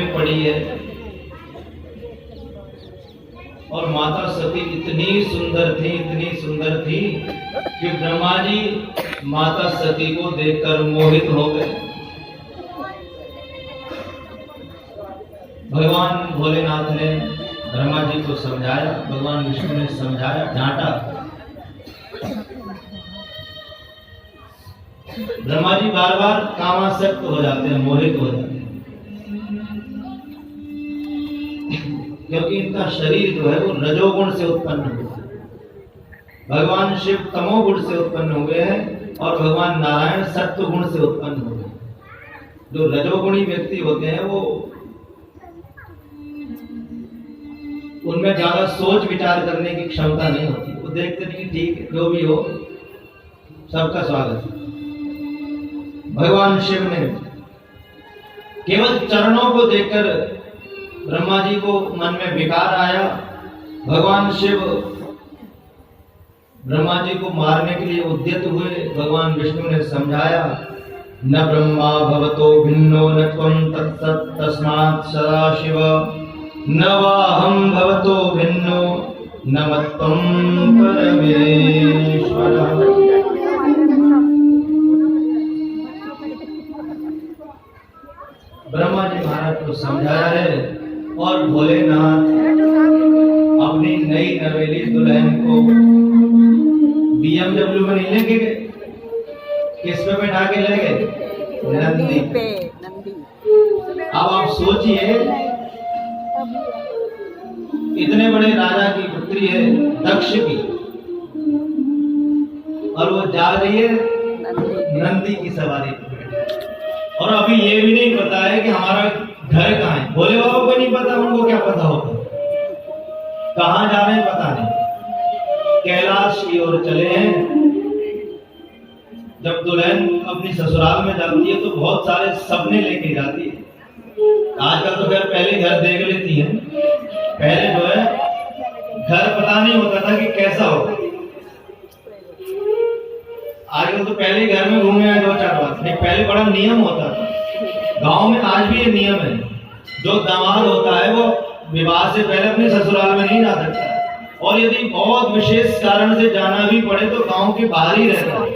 में पड़ी है। और माता सती इतनी सुंदर थी कि ब्रह्मा जी माता सती को देखकर मोहित हो गए। भगवान भोलेनाथ ने ब्रह्मा जी को समझाया, भगवान विष्णु ने समझाया, डांटा। ब्रह्मा जी बार बार कामासक्त हो जाते हैं, मोहित हो जाते हैं, क्योंकि इनका शरीर जो है वो रजोगुण से उत्पन्न हुआ है। भगवान शिव तमोगुण से उत्पन्न हुए हैं और भगवान नारायण सत्व गुण से उत्पन्न हुए हैं। जो रजोगुणी व्यक्ति होते हैं वो उनमें ज्यादा सोच विचार करने की क्षमता नहीं होती। वो देखते नहीं कि ठीक है, जो भी हो, सबका स्वागत है। भगवान शिव ने केवल चरणों को देखकर ब्रह्मा जी को मन में विकार आया। भगवान शिव ब्रह्मा जी को मारने के लिए उद्यत हुए। भगवान विष्णु ने समझाया, न ब्रह्मा भवतो भिन्नो न त्वं तत्सत् तस्मात् सदाशिव न वाहं भवतो भिन्नो न मत्वं परमेश्वर। ब्रह्मा जी महाराज को समझाया है। और भोलेनाथ अपनी नई नवेली दुल्हन को BMW में नहीं लेके गए, किस पे बैठा के ले गए? नंदी पे। अब आप सोचिए, इतने बड़े राजा की पुत्री है, दक्ष की, और वो जा रही है नंदी की सवारी पे। और अभी ये भी नहीं पता है कि हमारा घर कहाँ है। भोले बाबा को नहीं पता, उनको क्या पता होगा कहाँ जा रहे हैं, पता नहीं। कैलाश की ओर चले हैं। जब दुल्हन अपनी ससुराल में जाती है तो बहुत सारे सपने लेके जाती है। आजकल तो खैर पहले घर देख लेती है, पहले जो है घर पता नहीं होता था कि कैसा होगा। आजकल तो पहले घर में घूमे आए 2-4 बार, नहीं पहले बड़ा नियम होता था। गांव में आज भी ये नियम है, जो दामाद होता है वो विवाह से पहले अपने ससुराल में नहीं जा सकता, और यदि बहुत विशेष कारण से जाना भी पड़े तो गांव के बाहर ही रहता है।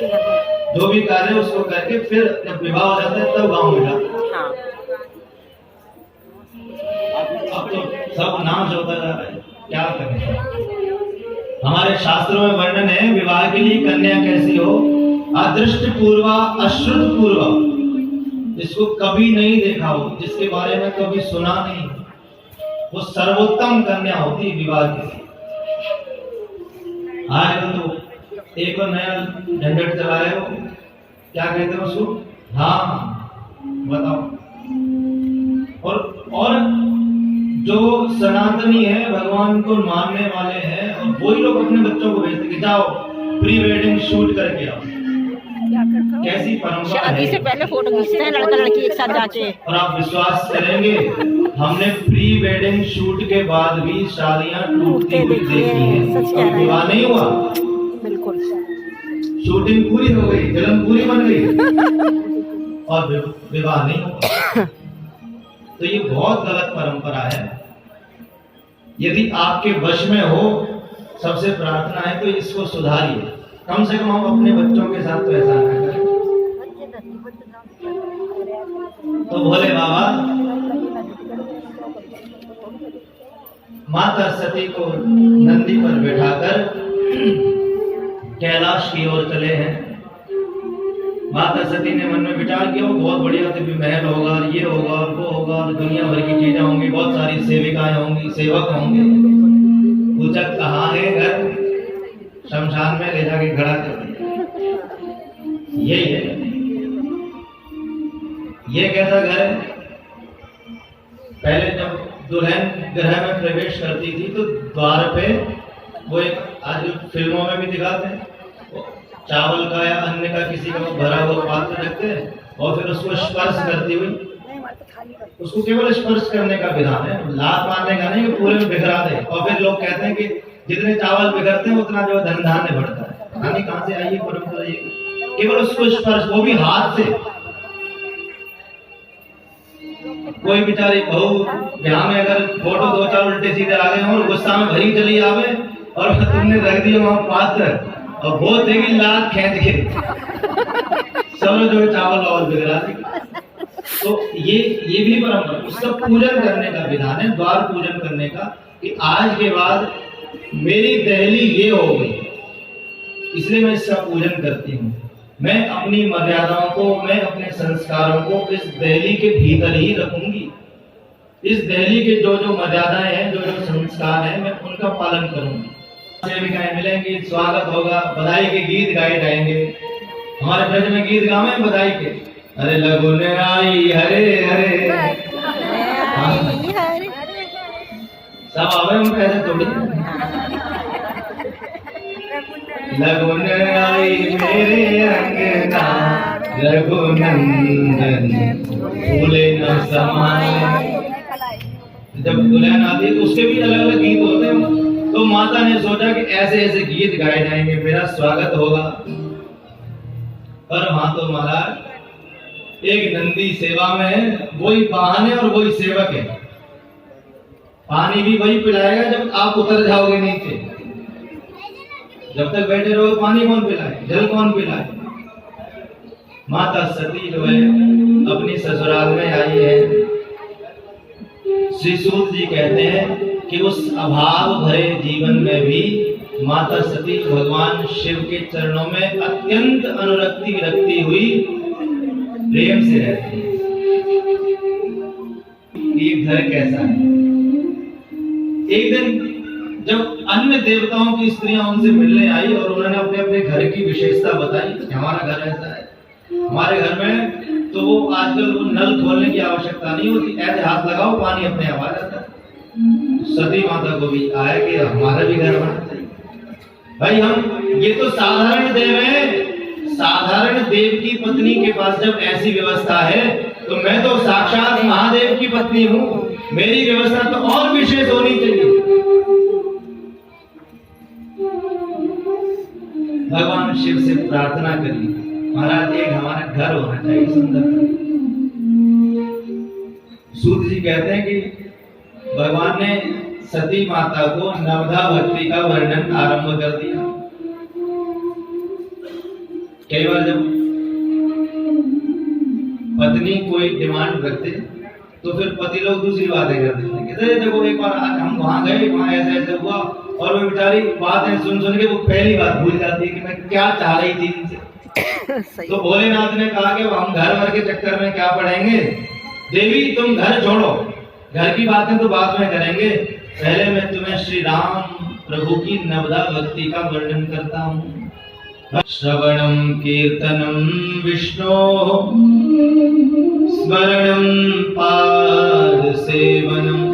जो भी कार्य उसको करके फिर जब विवाह हो जाता है तब गांव में जाता है। अब तो सब नाश होता जा रहा है, क्या करें। हमारे शास्त्रों में वर्णन है, विवाह के लिए कन्या कैसी हो? अदृष्ट पूर्वा अश्रुत पूर्वा, जिसको कभी नहीं देखा हो, जिसके बारे में कभी सुना नहीं, वो सर्वोत्तम कन्या होती विवाह की। आज तो एक और नया झंझट चलाए हो, क्या कहते हो उसको? हाँ बताओ। और जो सनातनी है, भगवान को मानने वाले हैं, और वही लोग अपने बच्चों को भेजते कि जाओ प्री वेडिंग शूट करके आओ। कैसी परंपरा है? शादी से पहले फोटो खींचते हैं लड़का लड़की एक साथ जाके। और आप विश्वास करेंगे, हमने प्री वेडिंग शूट के बाद भी शादियां टूटती हुई देखी हैं। विवाह नहीं हुआ, बिल्कुल शूटिंग पूरी हो गई, फिल्म पूरी बन गई, और विवाह नहीं हुआ। तो ये बहुत गलत परंपरा है। यदि आपके वश में हो, सबसे प्रार्थना है तो इसको सुधारिए। कम से कम हम अपने बच्चों के साथ तो ऐसा ना करें। तो भोले बाबा माता सती को नंदी पर बैठाकर कैलाश की ओर चले हैं। माता सती ने मन में विचार किया, वो बहुत बढ़िया दिव्य महल होगा, ये होगा, वो होगा, दुनिया भर की चीजें होंगी, बहुत सारी सेविकाएं होंगी, सेवक होंगे। पूछा कहाँ है घर? शमशान में ले जाके खड़ा कर दिया। यही है, ये कैसा घर है? पहले जब दुल्हन गृह में प्रवेश करती थी तो द्वार पे वो एक, आज फिल्मों में भी दिखाते हैं, चावल का या अन्य का किसी का भरा हुआ पात्र रखते हैं, और फिर उसको स्पर्श करती हुई, उसको केवल स्पर्श करने का विधान है, लात मारने का नहीं, पूरे में बिखरा दे। और फिर लोग कहते हैं कि जितने चावल बिखरते हैं उतना जो धन धान्य बढ़ता है। धान्य कहाँ से आई है परंपरा? ये केवल उसको स्पर्श, वो भी हाथ से। कोई बेचारी बहू ब्याह में अगर फोटो दो चार उल्टे सीधे आ गए और गुस्सा में भरी चली आवे और तुमने रख दिया वहां पात्र और बहुत देगी लात खींच के सब जो है चावल वावल बिगड़ा देगी। तो ये भी परंपरा, उसका पूजन करने का विधान है, द्वार पूजन करने का, कि आज के बाद मेरी दहली ये हो गई, इसलिए मैं इसका पूजन करती हूँ। मैं अपनी मर्यादाओं को, मैं अपने संस्कारों को इस दहली के भीतर ही रखूंगी। इस दहली के जो जो मर्यादाएं हैं, जो जो संस्कार हैं, मैं उनका पालन करूंगी। सेविकाएं मिलेंगी, स्वागत होगा, बधाई के गीत गाए जाएंगे। हमारे ब्रज में गीत गावे बधाई के, अरे लगुन आई हरे हरे, सब आवे हम कैसे थोड़ी। लगुन आई मेरे अंगना रघुनंदन फूले न समाये। जब दुल्हन आती है तो उसके भी अलग अलग गीत होते हैं। तो माता ने सोचा कि ऐसे ऐसे गीत गाए जाएंगे, मेरा स्वागत होगा। पर वहां तो महाराज एक नंदी सेवा में है, वही वाहन है और वही सेवक है। पानी भी वही पिलाएगा जब आप उतर जाओगे नीचे। जब तक बैठे रहो पानी कौन पिलाए, जल कौन पिलाए। माता सती जो है अपनी ससुराल में आई है। श्री सूत जी कहते हैं कि उस अभाव भरे जीवन में भी माता सती भगवान शिव के चरणों में अत्यंत अनुरक्ति रखती हुई प्रेम से रहती है। ये घर कैसा है। एक दिन जब अन्य देवताओं की स्त्रियां उनसे मिलने आई और उन्होंने अपने अपने घर की विशेषता बताई कि हमारा घर ऐसा है, हमारे घर में तो वो आजकल नल खोलने की आवश्यकता नहीं होती, ऐसे हाथ लगाओ पानी अपने आप आ जाता है। सती माता को भी आया कि हमारा भी घर बनना चाहिए। भाई हम ये तो साधारण देव है, साधारण देव की पत्नी के पास जब ऐसी व्यवस्था है तो मैं तो साक्षात महादेव की पत्नी हूँ, मेरी व्यवस्था तो और विशेष होनी चाहिए। भगवान शिव से प्रार्थना करिए, महाराज एक हमारा घर होना चाहिए सुंदर। सूत जी कहते हैं कि भगवान ने सती माता को नवधा भक्ति का वर्णन आरंभ कर दिया। कई बार जब पत्नी कोई डिमांड रखते तो फिर पति लोग दूसरी बातें करते हैं। कहते देखो एक बार आज हम वहां गए, वहां ऐसे ऐसे हुआ, और वो बेचारी बातें सुन सुन के वो पहली बात भूल जाती है कि मैं क्या चाह रही थी इनसे। तो भोलेनाथ ने कहा कि हम घर भर के चक्कर में क्या पढ़ेंगे, देवी तुम घर छोड़ो, घर की बातें तो बाद में करेंगे, पहले मैं तुम्हें श्री राम प्रभु की नवधा भक्ति का वर्णन करता हूँ। श्रवणं कीर्तनं विष्णो स्मरणं पाद सेवनम्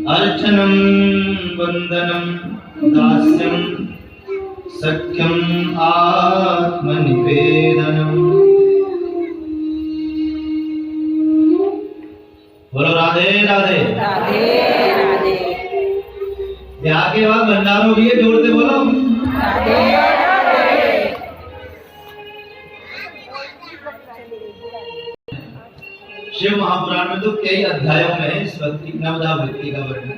अर्चनं वंदनं दास्यं सख्यं आत्मनिवेदनम्। बोलो राधे राधे राधे राधे। ब्याह के बाद भंडारों भी है, जोर से बोलो राधे राधे। शिव महापुराण में तो कई अध्यायों में है इस भक्ति नवधा भक्ति का वर्णन।